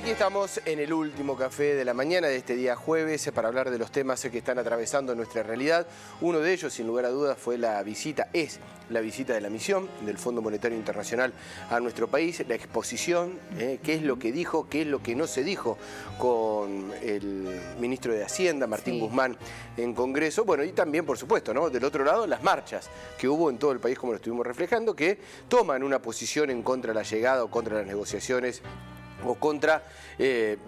Aquí estamos en el último café de la mañana de este día jueves para hablar de los temas que están atravesando nuestra realidad. Uno de ellos, sin lugar a dudas, fue la visita de la misión del Fondo Monetario Internacional a nuestro país, la exposición, qué es lo que dijo, qué es lo que no se dijo con el ministro de Hacienda, Martín Guzmán, en Congreso. Bueno, y también, por supuesto, ¿no?, del otro lado, las marchas que hubo en todo el país, como lo estuvimos reflejando, que toman una posición en contra de la llegada o contra las negociaciones o contra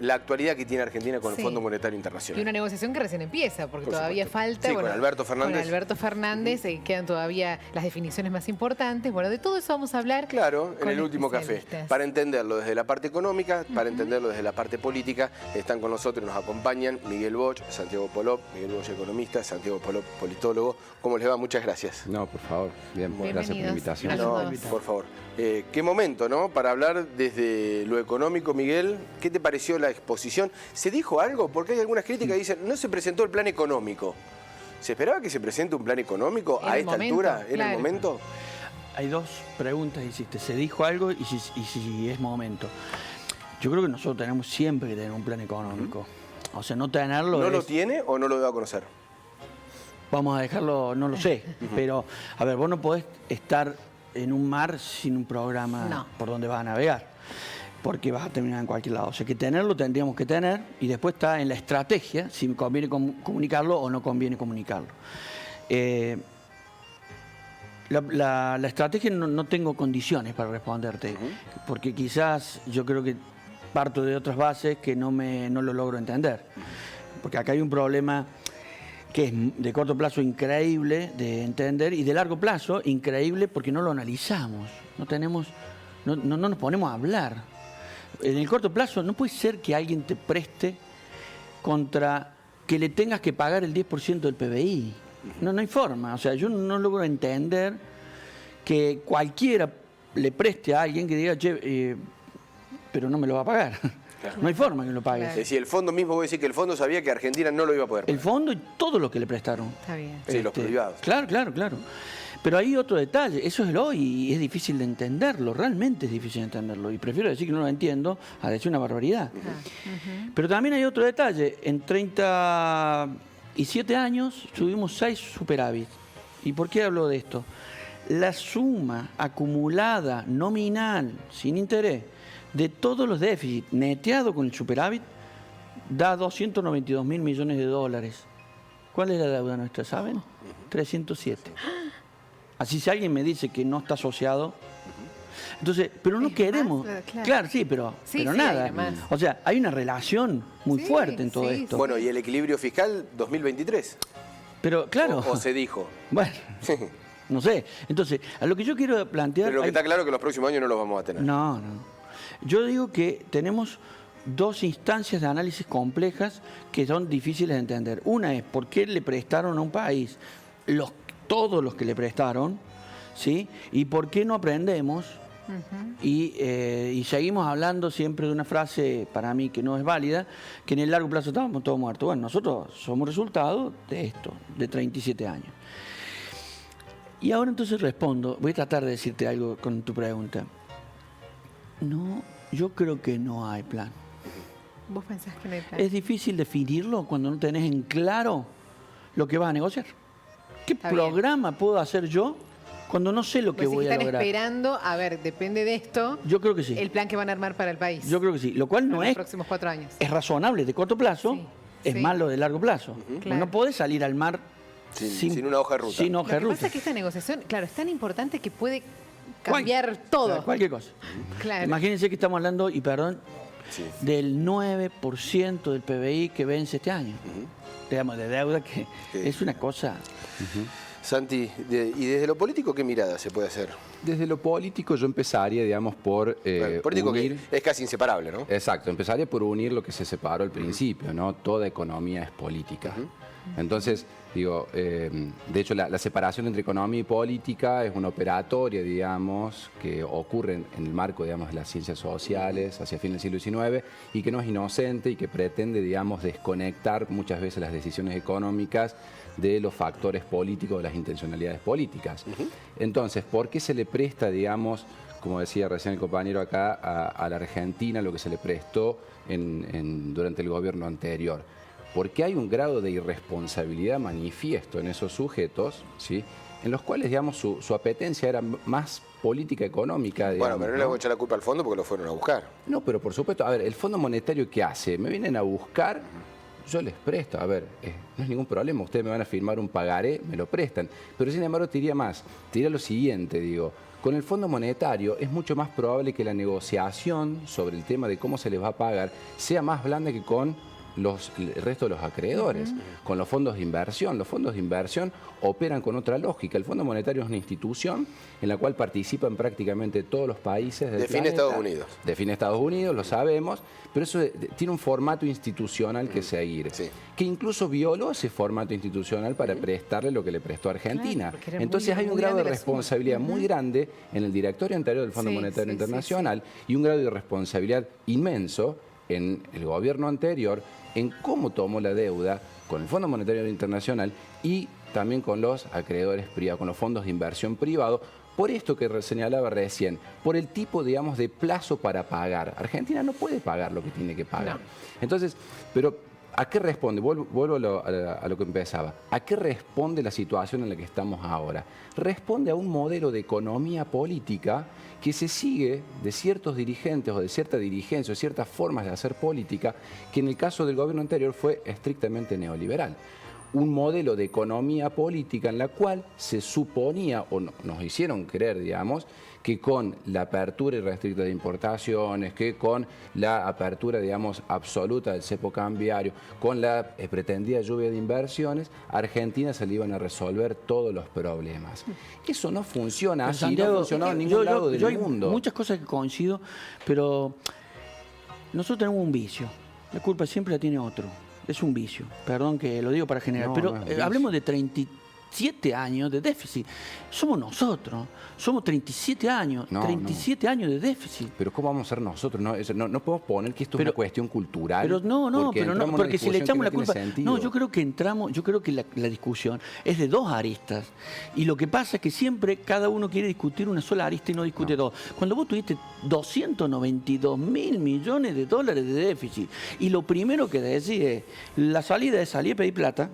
la actualidad que tiene Argentina con el Fondo Monetario Internacional. Y una negociación que recién empieza, porque todavía falta... Sí, bueno, con Alberto Fernández. Con Alberto Fernández quedan todavía las definiciones más importantes. Bueno, de todo eso vamos a hablar. Claro, en el último café. Para entenderlo desde la parte económica, para entenderlo desde la parte política, están con nosotros, nos acompañan Miguel Bosch, Santiago Polop, Miguel Bosch economista, Santiago Polop politólogo. ¿Cómo les va? Muchas gracias. No, por favor. Bien, gracias por la invitación. No, por favor. Qué momento, ¿no?, para hablar desde lo económico, Miguel. ¿Qué te pareció la exposición? ¿Se dijo algo? Porque hay algunas críticas que dicen, no se presentó el plan económico. ¿Se esperaba que se presente un plan económico a esta altura? ¿Era el momento? Hay dos preguntas, hiciste. ¿Se dijo algo y si es momento? Yo creo que nosotros tenemos siempre que tener un plan económico. O sea, no tenerlo ¿No lo tiene o no lo va a conocer? Vamos a dejarlo, no lo sé. Pero, a ver, vos no podés estar en un mar sin un programa por donde vas a navegar, porque vas a terminar en cualquier lado. O sea, que tenerlo tendríamos que tener, y después está en la estrategia, si conviene comunicarlo o no conviene comunicarlo. La estrategia no tengo condiciones para responderte, porque quizás yo creo que parto de otras bases que no lo logro entender. Porque acá hay un problema que es de corto plazo increíble de entender y de largo plazo increíble porque no lo analizamos, no nos ponemos a hablar. En el corto plazo no puede ser que alguien te preste contra que le tengas que pagar el 10% del PBI. No hay forma. O sea, yo no logro entender que cualquiera le preste a alguien que diga, che, pero no me lo va a pagar. Claro. No hay forma que lo pague. Es decir, el fondo mismo, voy a decir que el fondo sabía que Argentina no lo iba a poder pagar. El fondo y todo lo que le prestaron. Está bien. Sí, los privados. Claro. Pero hay otro detalle, eso es el hoy y es difícil de entenderlo, realmente es difícil de entenderlo. Y prefiero decir que no lo entiendo a decir una barbaridad. Pero también hay otro detalle, en 37 años tuvimos 6 superávit. ¿Y por qué hablo de esto? La suma acumulada, nominal, sin interés, de todos los déficits, neteado con el superávit, da 292.000 millones de dólares. ¿Cuál es la deuda nuestra, saben? 307. Así si alguien me dice que no está asociado, entonces, pero no queremos. Claro, sí, pero nada. O sea, hay una relación muy fuerte en todo esto. Bueno, ¿y el equilibrio fiscal 2023? Pero claro. ¿O se dijo? Bueno. No sé. Entonces, a lo que yo quiero plantear... Pero lo que está claro es que los próximos años no los vamos a tener. No. Yo digo que tenemos dos instancias de análisis complejas que son difíciles de entender. Una es por qué le prestaron a un país todos los que le prestaron, ¿sí? Y por qué no aprendemos y seguimos hablando siempre de una frase para mí que no es válida, que en el largo plazo estamos todos muertos. Bueno, nosotros somos resultado de esto, de 37 años. Y ahora entonces respondo, voy a tratar de decirte algo con tu pregunta. No, yo creo que no hay plan. ¿Vos pensás que no hay plan? Es difícil definirlo cuando no tenés en claro lo que vas a negociar. ¿Qué programa puedo hacer yo cuando no sé lo que voy a lograr? Están esperando, a ver, depende de esto. Yo creo que sí. El plan que van a armar para el país. Yo creo que sí. Lo cual no es... los próximos 4 años. Es razonable de corto plazo, es malo de largo plazo. No podés salir al mar sin una hoja de ruta. Sin hoja de ruta. Lo que pasa es que esta negociación, claro, es tan importante que puede cambiar todo. Cualquier cosa. Claro. Imagínense que estamos hablando, y perdón, del 9% del PBI que vence este año. Digamos, de deuda, que es una cosa... Santi, ¿y desde lo político qué mirada se puede hacer? Desde lo político yo empezaría, digamos, por político unir... que es casi inseparable, ¿no? Exacto, empezaría por unir lo que se separó al principio, ¿no? Toda economía es política. Entonces, digo, de hecho la separación entre economía y política es una operatoria, digamos, que ocurre en el marco, digamos, de las ciencias sociales hacia fines del siglo XIX y que no es inocente y que pretende, digamos, desconectar muchas veces las decisiones económicas de los factores políticos, de las intencionalidades políticas. Entonces, ¿por qué se le presta, digamos, como decía recién el compañero acá, a la Argentina lo que se le prestó durante el gobierno anterior? Porque hay un grado de irresponsabilidad manifiesto en esos sujetos, ¿sí?, en los cuales, digamos, su apetencia era más política económica. Digamos, bueno, pero no le voy a echar la culpa al fondo porque lo fueron a buscar. No, pero por supuesto, a ver, el Fondo Monetario, ¿qué hace? Me vienen a buscar, yo les presto, a ver, no es ningún problema, ustedes me van a firmar un pagaré, me lo prestan. Pero sin embargo te diría más, te diría lo siguiente, digo, con el Fondo Monetario es mucho más probable que la negociación sobre el tema de cómo se les va a pagar sea más blanda que con el resto de los acreedores, con los fondos de inversión. Los fondos de inversión operan con otra lógica. El Fondo Monetario es una institución en la cual participan prácticamente todos los países del Define planeta. Estados Unidos. Define Estados Unidos, lo sabemos, pero eso tiene un formato institucional que seguir, que incluso violó ese formato institucional para prestarle lo que le prestó a Argentina. Claro, entonces hay un grado de responsabilidad muy grande en el directorio anterior del Fondo Monetario Internacional y un grado de responsabilidad inmenso en el gobierno anterior en cómo tomó la deuda con el Fondo Monetario Internacional y también con los acreedores privados, con los fondos de inversión privados, por esto que señalaba recién, por el tipo, digamos, de plazo para pagar. Argentina no puede pagar lo que tiene que pagar. No. Entonces, pero ¿a qué responde? Vuelvo a lo que empezaba. ¿A qué responde la situación en la que estamos ahora? Responde a un modelo de economía política que se sigue de ciertos dirigentes o de cierta dirigencia o ciertas formas de hacer política que en el caso del gobierno anterior fue estrictamente neoliberal. Un modelo de economía política en la cual se suponía, o nos hicieron creer, digamos, que con la apertura irrestricta de importaciones, que con la apertura, digamos, absoluta del cepo cambiario, con la pretendida lluvia de inversiones, a Argentina se le iban a resolver todos los problemas. Eso no funciona así, Santiago, no funcionó en ningún lado del mundo. Hay muchas cosas que coincido, pero nosotros tenemos un vicio. La culpa siempre la tiene otro. Es un vicio. Perdón que lo digo para generar, pero hablemos de 37 años de déficit. Somos nosotros. Somos 37 años. 37 años de déficit. Pero ¿cómo vamos a ser nosotros? No podemos poner que esto es una cuestión cultural. Pero porque si le echamos la culpa... No, yo creo que la discusión es de dos aristas. Y lo que pasa es que siempre cada uno quiere discutir una sola arista y no discute dos. Cuando vos tuviste 292.000 millones de dólares de déficit y lo primero que decís es la salida es salir a pedir plata,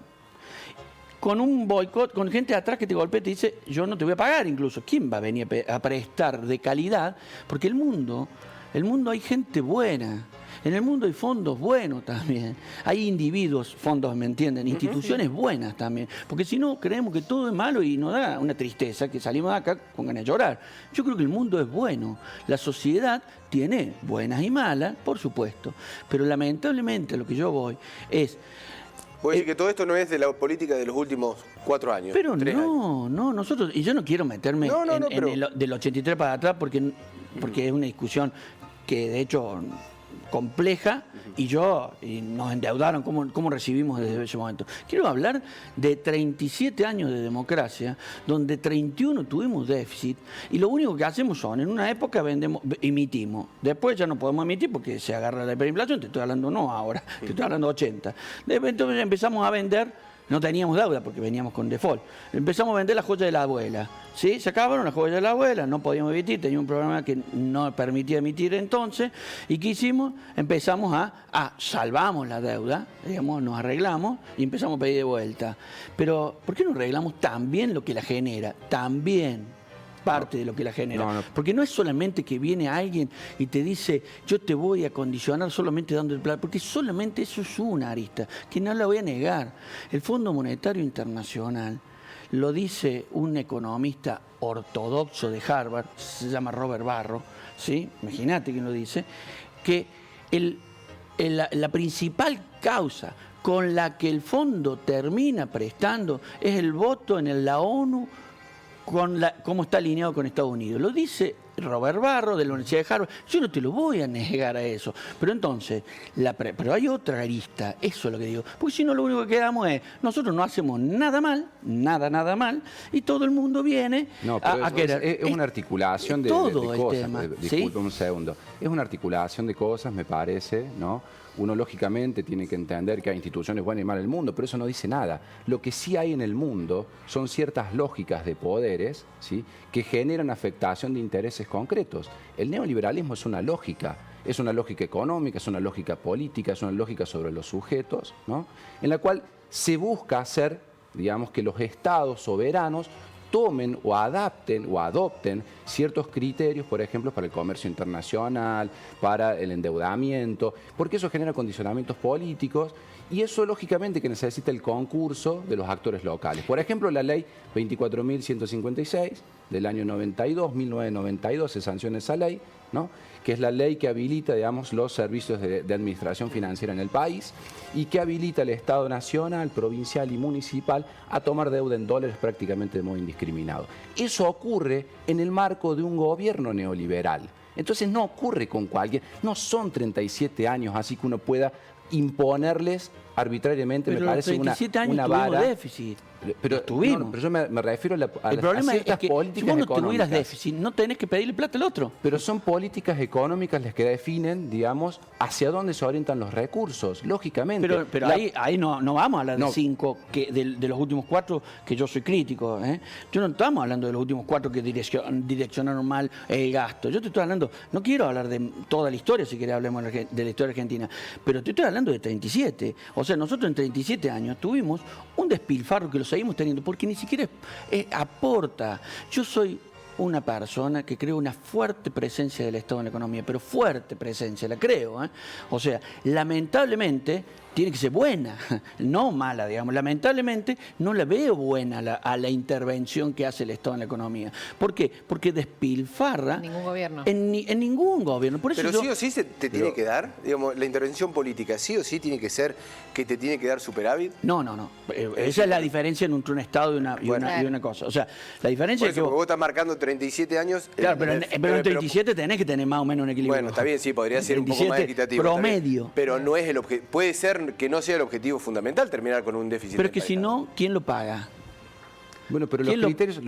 con un boicot, con gente atrás que te golpea y te dice, yo no te voy a pagar incluso. ¿Quién va a venir a prestar de calidad? Porque el mundo hay gente buena. En el mundo hay fondos buenos también. Hay individuos, fondos, ¿me entienden? Instituciones buenas también. Porque si no, creemos que todo es malo y nos da una tristeza que salimos de acá con ganas de llorar. Yo creo que el mundo es bueno. La sociedad tiene buenas y malas, por supuesto. Pero lamentablemente a lo que yo voy es... Puede decir que todo esto no es de la política de los últimos 4 años. Pero nosotros, y yo no quiero meterme del 83 para atrás porque es una discusión que de hecho compleja y nos endeudaron, ¿cómo recibimos desde ese momento? Quiero hablar de 37 años de democracia, donde 31 tuvimos déficit y lo único que hacemos son, en una época emitimos, después ya no podemos emitir porque se agarra la hiperinflación, te estoy hablando no ahora, te estoy hablando 80. Entonces empezamos a vender. No teníamos deuda porque veníamos con default. Empezamos a vender las joyas de la abuela. ¿Sí? Se acabaron las joyas de la abuela, no podíamos emitir, tenía un programa que no permitía emitir entonces. ¿Y qué hicimos? Empezamos salvamos la deuda, digamos, nos arreglamos y empezamos a pedir de vuelta. Pero, ¿por qué no arreglamos también lo que la genera? También parte de lo que la genera. Porque no es solamente que viene alguien y te dice, yo te voy a condicionar solamente dando el plan, porque solamente eso es una arista, que no la voy a negar. El Fondo Monetario Internacional lo dice un economista ortodoxo de Harvard, se llama Robert Barro, ¿sí? Imagínate quién lo dice, que la principal causa con la que el fondo termina prestando es el voto en la ONU con cómo está alineado con Estados Unidos. Lo dice Robert Barro de la Universidad de Harvard. Yo no te lo voy a negar a eso. Pero entonces, pero hay otra arista, eso es lo que digo. Porque si no, lo único que quedamos es, nosotros no hacemos nada mal, nada mal, y todo el mundo viene a querer. Es una articulación de cosas. Tema, Disculpe un segundo. Es una articulación de cosas, me parece, ¿no? Uno lógicamente tiene que entender que hay instituciones buenas y malas en el mundo, pero eso no dice nada. Lo que sí hay en el mundo son ciertas lógicas de poderes, ¿sí?, que generan afectación de intereses concretos. El neoliberalismo es una lógica económica, es una lógica política, es una lógica sobre los sujetos, ¿no?, en la cual se busca hacer, digamos, que los estados soberanos tomen o adopten ciertos criterios, por ejemplo, para el comercio internacional, para el endeudamiento, porque eso genera condicionamientos políticos y eso lógicamente que necesita el concurso de los actores locales. Por ejemplo, la ley 24.156 del año 1992 se sanciona esa ley, ¿no?, que es la ley que habilita, digamos, los servicios de administración financiera en el país y que habilita al Estado nacional, provincial y municipal a tomar deuda en dólares prácticamente de modo indiscriminado. Eso ocurre en el marco de un gobierno neoliberal. Entonces no ocurre con cualquier, no son 37 años así que uno pueda imponerles arbitrariamente, pero me parece una vara. Déficit. Pero yo me refiero a el problema ciertas es que políticas si vos no económicas. tuvieras déficit, no tenés que pedirle plata al otro. Pero son políticas económicas las que definen, digamos, hacia dónde se orientan los recursos, lógicamente. Pero ahí no vamos a hablar de 5, de los últimos 4, que yo soy crítico. Yo no estamos hablando de los últimos 4 que direccionaron mal el gasto. Yo te estoy hablando, no quiero hablar de toda la historia, si querés hablemos de la historia argentina, pero te estoy hablando de 37. O sea, nosotros en 37 años tuvimos un despilfarro que lo seguimos teniendo, porque ni siquiera aporta. Yo soy una persona que creo una fuerte presencia del Estado en la economía, pero fuerte presencia, la creo. O sea, lamentablemente tiene que ser buena, no mala, digamos. Lamentablemente no la veo buena a la intervención que hace el Estado en la economía. ¿Por qué? Porque despilfarra. En ningún gobierno. En ningún gobierno. Por eso pero sí o sí tiene que dar, digamos, la intervención política, sí o sí tiene que ser que te tiene que dar superávit. No. Esa es la diferencia entre un Estado y una cosa. O sea, la diferencia por eso, es que vos estás marcando 37 años. Claro, pero en 37 tenés que tener más o menos un equilibrio. Bueno, está bien, sí, podría ser un poco más equitativo. Promedio. Pero no es el objetivo. Puede ser que no sea el objetivo fundamental terminar con un déficit. Pero es que si no, ¿quién lo paga? Bueno, pero los criterios,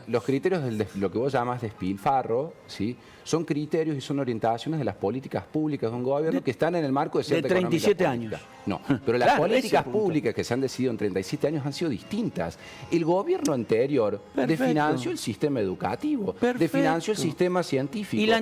los criterios de lo que vos llamas despilfarro, ¿sí?, son criterios y son orientaciones de las políticas públicas de un gobierno que están en el marco de cierta economía. De 37 años. No, pero las políticas públicas que se han decidido en 37 años han sido distintas. El gobierno anterior desfinanció el sistema educativo, desfinanció el sistema científico. Y el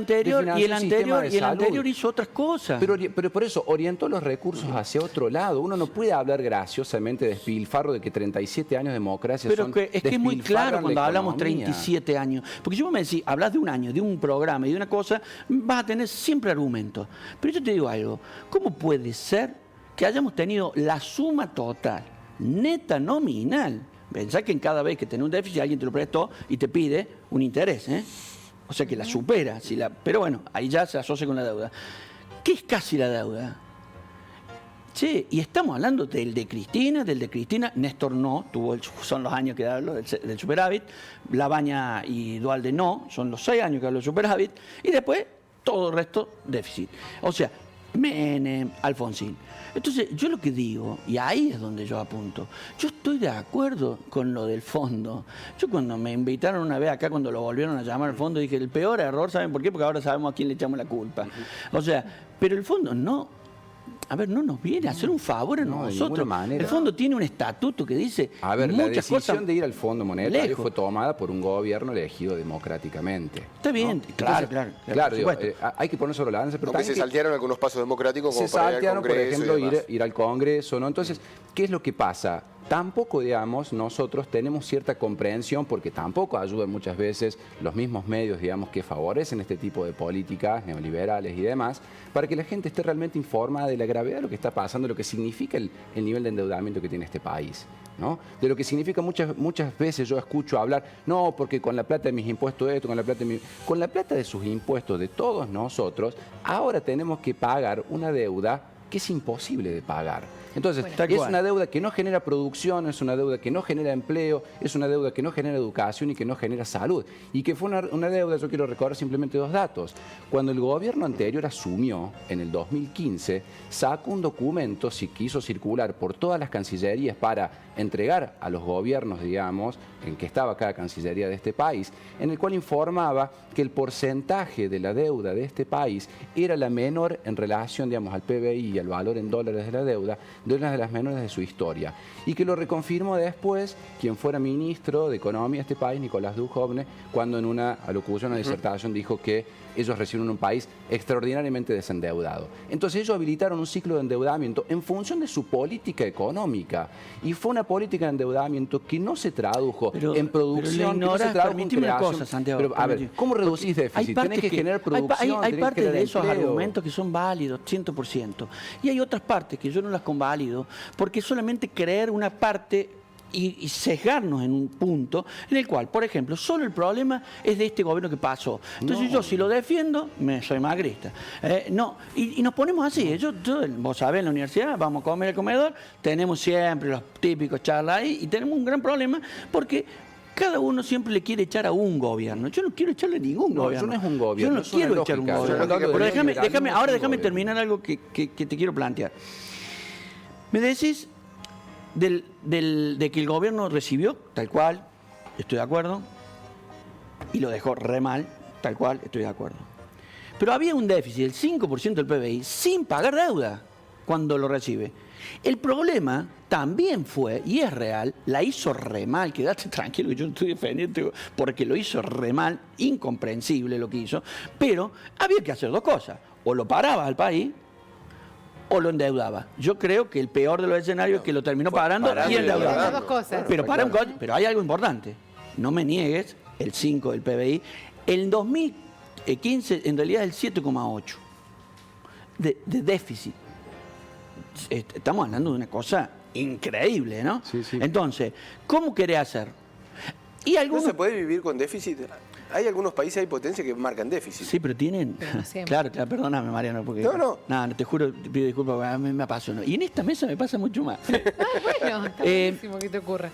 anterior hizo otras cosas. Pero por eso orientó los recursos hacia otro lado. Uno no puede hablar graciosamente de despilfarro, de que 37 años de democracia pero es que es muy claro cuando hablamos 37 años. Porque si vos me decís, hablas de un año, de un programa y de una cosa, vas a tener siempre argumentos. Pero yo te digo algo, ¿cómo puede ser que hayamos tenido la suma total, neta, nominal? Pensá que en cada vez que tenés un déficit alguien te lo prestó y te pide un interés, o sea que la supera. Pero bueno, ahí ya se asocia con la deuda. ¿Qué es casi la deuda? Che, y estamos hablando del de Cristina, Néstor no, son los años que hablo del superávit, Labaña y Duhalde no, son los 6 años que hablo del superávit, y después todo el resto déficit. O sea, Menem, Alfonsín. Entonces, yo lo que digo, y ahí es donde yo apunto, yo estoy de acuerdo con lo del fondo. Yo cuando me invitaron una vez acá, cuando lo volvieron a llamar al fondo, dije, el peor error, ¿saben por qué? Porque ahora sabemos a quién le echamos la culpa. O sea, pero el fondo no... A ver, no nos viene a hacer un favor a nosotros. El fondo tiene un estatuto que dice la decisión de ir al Fondo Monetario fue tomada por un gobierno elegido democráticamente. Está bien, ¿no? Claro, digo, hay que poner sobre la balanza. Aunque se saltearon algunos pasos democráticos como para ir al Congreso, por ejemplo, ir al Congreso, ¿no? Entonces, ¿qué es lo que pasa? Tampoco, digamos, nosotros tenemos cierta comprensión, porque tampoco ayudan muchas veces los mismos medios, digamos, que favorecen este tipo de políticas neoliberales y demás, para que la gente esté realmente informada de la gravedad de lo que está pasando, de lo que significa el nivel de endeudamiento que tiene este país, ¿no? De lo que significa muchas veces yo escucho hablar, no, porque con la plata de mis impuestos esto, con la plata de sus impuestos de todos nosotros, ahora tenemos que pagar una deuda que es imposible de pagar. Entonces, es una deuda que no genera producción, es una deuda que no genera empleo, es una deuda que no genera educación y que no genera salud. Y que fue una deuda, yo quiero recordar simplemente 2 datos. Cuando el gobierno anterior asumió, en el 2015, sacó un documento, si quiso circular por todas las cancillerías para entregar a los gobiernos, digamos, en que estaba cada cancillería de este país, en el cual informaba que el porcentaje de la deuda de este país era la menor en relación, digamos, al PBI y al valor en dólares de la deuda, de una de las menores de su historia. Y que lo reconfirmó después quien fuera ministro de Economía de este país, Nicolás Dujovne, cuando en una alocución, una disertación, dijo que ellos reciben un país extraordinariamente desendeudado. Entonces ellos habilitaron un ciclo de endeudamiento en función de su política económica. Y fue una política de endeudamiento que no se tradujo en producción, que no se tradujo en creación. Cosa, Santiago, pero, a ver, ¿cómo reducís déficit? Tenés que generar producción, hay tenés que parte generar de esos empleo. argumentos que son válidos, 100%. Y hay otras partes que yo no las convalido, porque solamente creer una parte y sesgarnos en un punto en el cual, por ejemplo, solo el problema es de este gobierno que pasó. Entonces yo si lo defiendo, soy magrista. No, y nos ponemos así. Vos sabés, en la universidad vamos a comer al comedor, tenemos siempre los típicos charlas ahí y tenemos un gran problema porque cada uno siempre le quiere echar a un gobierno. Yo no quiero echarle a ningún gobierno. Yo no es un gobierno. Yo no quiero echar a un gobierno. Pero déjame terminar algo que te quiero plantear. Me decís de que el gobierno recibió, tal cual, estoy de acuerdo, y lo dejó re mal, tal cual, estoy de acuerdo. Pero había un déficit del 5% del PBI sin pagar deuda cuando lo recibe. El problema también fue, y es real, la hizo re mal, quédate tranquilo que yo no estoy defendiendo porque lo hizo re mal, incomprensible lo que hizo, pero había que hacer 2 cosas, o lo paraba al país, o lo endeudaba. Yo creo que el peor de los escenarios es que lo terminó parando y endeudando. Las 2 cosas. Pero hay algo importante. No me niegues el 5 del PBI. El 2015 en realidad es el 7,8 de déficit. Estamos hablando de una cosa increíble, ¿no? Sí, sí. Entonces, ¿cómo querés hacer? ¿No se puede vivir con déficit? Hay algunos países, hay potencias que marcan déficit. Sí, pero tienen... Pero no claro, perdóname, Mariano, porque... No. No, te juro, te pido disculpas, porque a mí me apasionó. Y en esta mesa me pasa mucho más. Bueno, está buenísimo que te ocurra.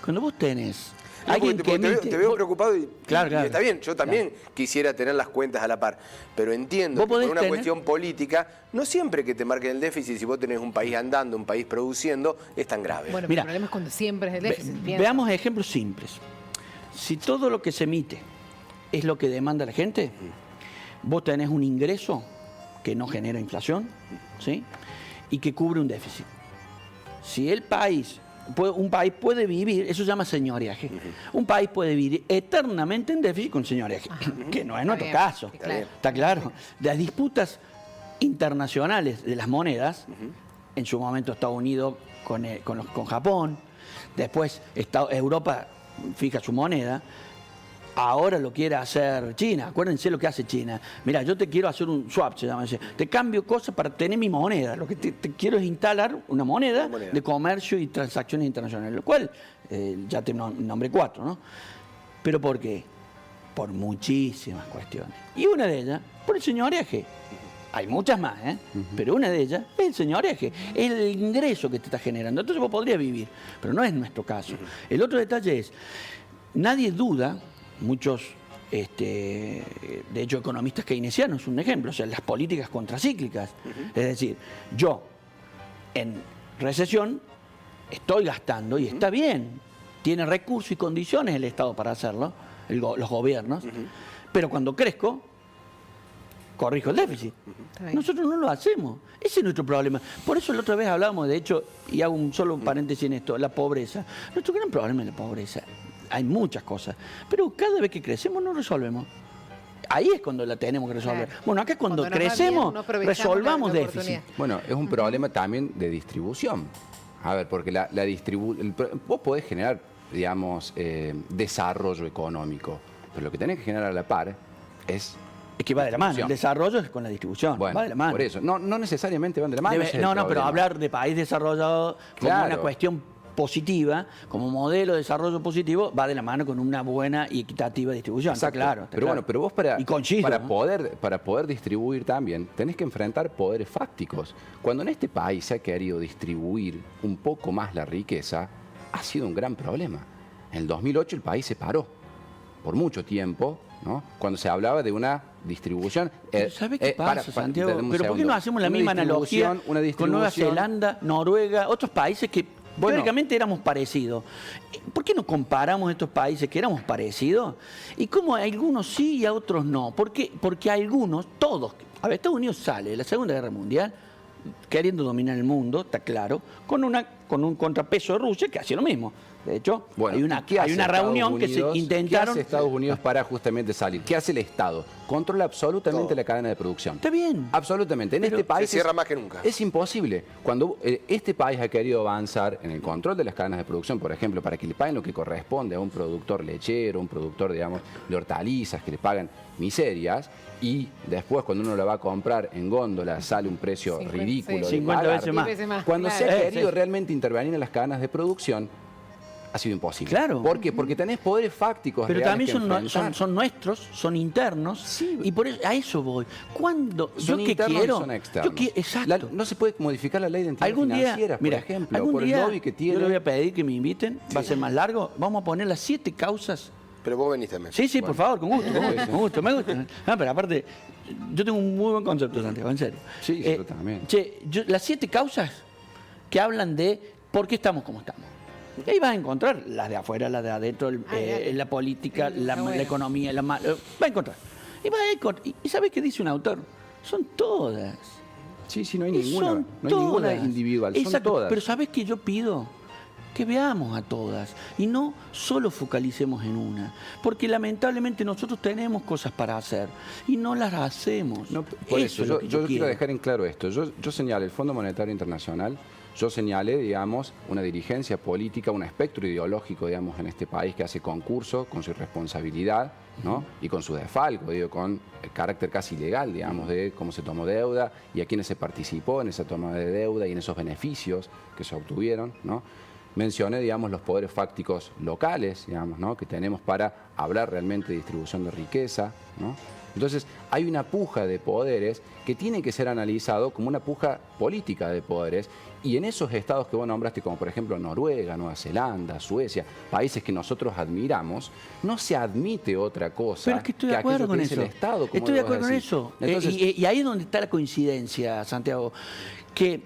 Cuando vos tenés... Te veo preocupado y está bien, yo también quisiera tener las cuentas a la par, pero entiendo que por una cuestión política, no siempre que te marquen el déficit, si vos tenés un país andando, un país produciendo, es tan grave. Bueno, pero el problema es cuando siempre es el déficit. Veamos ejemplos simples. Si todo lo que se emite es lo que demanda la gente, vos tenés un ingreso que no genera inflación, ¿sí? Y que cubre un déficit. Si un país puede vivir, eso se llama señoreaje. Un país puede vivir eternamente en déficit con señoreaje, que no es nuestro caso. Está claro. Las disputas internacionales de las monedas, en su momento Estados Unidos con Japón, después Europa fija su moneda, ahora lo quiere hacer China. Acuérdense lo que hace China. Mira, yo te quiero hacer un swap, se llama así. Te cambio cosas para tener mi moneda. Lo que te quiero es instalar una moneda de comercio y transacciones internacionales, lo cual ya te nombré 4, ¿no? ¿Pero por qué? Por muchísimas cuestiones. Y una de ellas, por el señoreaje. Hay muchas más, pero una de ellas es el señoreaje, es el ingreso que te está generando. Entonces vos podrías vivir, pero no es nuestro caso. El otro detalle es, nadie duda, muchos, de hecho, economistas keynesianos es un ejemplo, o sea, las políticas contracíclicas. Es decir, yo en recesión estoy gastando y está bien, tiene recursos y condiciones el Estado para hacerlo, los gobiernos, pero cuando crezco, corrijo el déficit. Nosotros no lo hacemos. Ese es nuestro problema. Por eso la otra vez hablábamos, de hecho, y hago un solo paréntesis en esto, la pobreza. Nuestro gran problema es la pobreza. Hay muchas cosas, pero cada vez que crecemos no resolvemos. Ahí es cuando la tenemos que resolver. Claro. Bueno, acá es cuando crecemos, resolvamos déficit. Bueno, es un problema también de distribución. A ver, porque vos podés generar, digamos, desarrollo económico, pero lo que tenés que generar a la par es que va de la mano. El desarrollo es con la distribución. Bueno, va de la mano. Por eso. No necesariamente van de la mano. Pero hablar de país desarrollado como una cuestión positiva, como modelo de desarrollo positivo, va de la mano con una buena y equitativa distribución. Exacto. Está claro. Pero bueno, pero vos para ¿no? poder distribuir también, tenés que enfrentar poderes fácticos. Cuando en este país se ha querido distribuir un poco más la riqueza, ha sido un gran problema. En el 2008 el país se paró por mucho tiempo, ¿no? Cuando se hablaba de una distribución... ¿Sabe qué pasa, Santiago? Pero ¿por qué no hacemos la misma analogía con Nueva Zelanda, Noruega, otros países que teóricamente éramos parecidos? ¿Por qué no comparamos estos países que éramos parecidos? Y cómo a algunos sí y a otros no. ¿Por qué? Porque a algunos, todos... A ver, Estados Unidos sale de la Segunda Guerra Mundial queriendo dominar el mundo, está claro, con un contrapeso de Rusia que hacía lo mismo. De hecho, bueno, hay una reunión que se intentaron... ¿Qué hace Estados Unidos para justamente salir? ¿Qué hace el Estado? Controla absolutamente la cadena de producción. Está bien. Absolutamente. En este país se cierra más que nunca. Es imposible. Cuando este país ha querido avanzar en el control de las cadenas de producción, por ejemplo, para que le paguen lo que corresponde a un productor lechero, un productor, digamos, de hortalizas, que le pagan miserias, y después cuando uno la va a comprar en góndola sale un precio ridículo. 50 veces más. Cuando se ha querido realmente intervenir en las cadenas de producción, ha sido imposible. Claro. ¿Por qué? Porque tenés poderes fácticos. Pero también son nuestros, son internos. Sí. Y por eso, a eso voy. Cuando son yo que internos quiero, y son externos. Exacto. No se puede modificar la ley de entidades financieras, por ejemplo, algún por día el lobby que tiene. yo le voy a pedir que me inviten, va a ser más largo. Vamos a poner las 7 causas. Pero vos venís también. Sí, por favor, con gusto, me gusta. No, pero aparte, yo tengo un muy buen concepto, Santiago, en serio. Sí, yo también. Las 7 causas que hablan de por qué estamos como estamos. Y ahí vas a encontrar las de afuera, las de adentro, la política, la economía, vas a encontrar. ¿Y sabes qué dice un autor? Son todas. Sí, no hay ninguna. No hay ninguna individual, son todas. Pero ¿sabes qué yo pido? Que veamos a todas y no solo focalicemos en una. Porque lamentablemente nosotros tenemos cosas para hacer y no las hacemos. No, por eso yo quiero dejar en claro esto. Yo señalé el Fondo Monetario Internacional, yo señalé, digamos, una dirigencia política, un espectro ideológico, digamos, en este país que hace concurso con su irresponsabilidad, ¿no? Y con su desfalco, digo, con el carácter casi ilegal, digamos, de cómo se tomó deuda y a quienes se participó en esa toma de deuda y en esos beneficios que se obtuvieron, ¿no? Mencioné, digamos, los poderes fácticos locales, digamos, ¿no? Que tenemos para hablar realmente de distribución de riqueza, ¿no? Entonces, hay una puja de poderes que tiene que ser analizado como una puja política de poderes, y en esos estados que vos nombraste, como por ejemplo Noruega, Nueva Zelanda, Suecia, países que nosotros admiramos, no se admite otra cosa. Pero es que estoy de acuerdo con eso. El Estado, como estoy de acuerdo con eso. Entonces, y ahí es donde está la coincidencia, Santiago, que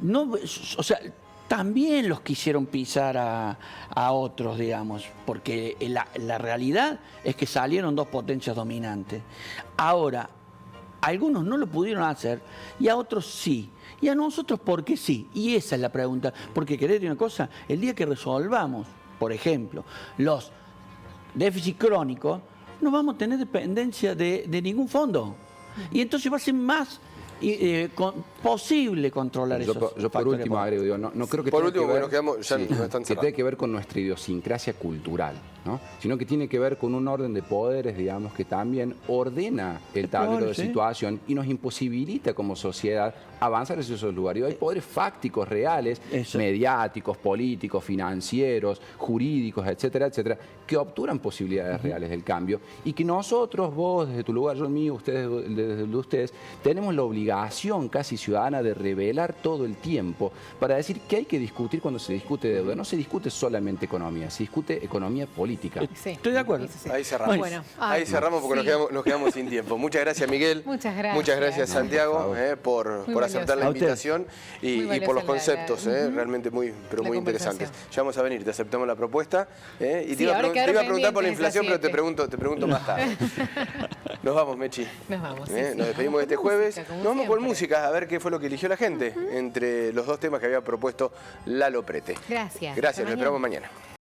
no, o sea, también los quisieron pisar a otros, digamos, porque la realidad es que salieron 2 potencias dominantes. Ahora, algunos no lo pudieron hacer y a otros sí. Y a nosotros, ¿por qué sí? Y esa es la pregunta. Porque, querés decir una cosa, el día que resolvamos, por ejemplo, los déficits crónicos, no vamos a tener dependencia de ningún fondo. Y entonces va a ser más posible controlar eso. Yo por último agrego, digo, no creo que por tenga último, que ver, nos quedamos, ya nos están que tenga que ver con nuestra idiosincrasia cultural, ¿no? Sino que tiene que ver con un orden de poderes, digamos, que también ordena el tablero de situación y nos imposibilita como sociedad avanzar hacia esos lugares. Y hay poderes fácticos, reales, mediáticos, políticos, financieros, jurídicos, etcétera, etcétera, que obturan posibilidades reales del cambio y que nosotros, vos desde tu lugar, yo el mío, ustedes desde el de ustedes, tenemos la obligación casi ciudadana de revelar todo el tiempo para decir que hay que discutir cuando se discute deuda. No se discute solamente economía, se discute economía política. Sí, estoy de acuerdo. Sí. Ahí cerramos. Bueno, ahí cerramos porque nos quedamos sin tiempo. Muchas gracias, Miguel. Muchas gracias. Muchas gracias, Santiago, por aceptar la invitación y por los conceptos, realmente muy interesantes. Ya vamos a venir, te aceptamos la propuesta. Y te iba a preguntar por la inflación, pero te pregunto más tarde. Nos vamos, Mechi. Nos vamos. Nos despedimos de este jueves. Nos vamos con música, a ver qué fue lo que eligió la gente entre los 2 temas que había propuesto Lalo Prete. Gracias. Gracias, nos esperamos mañana.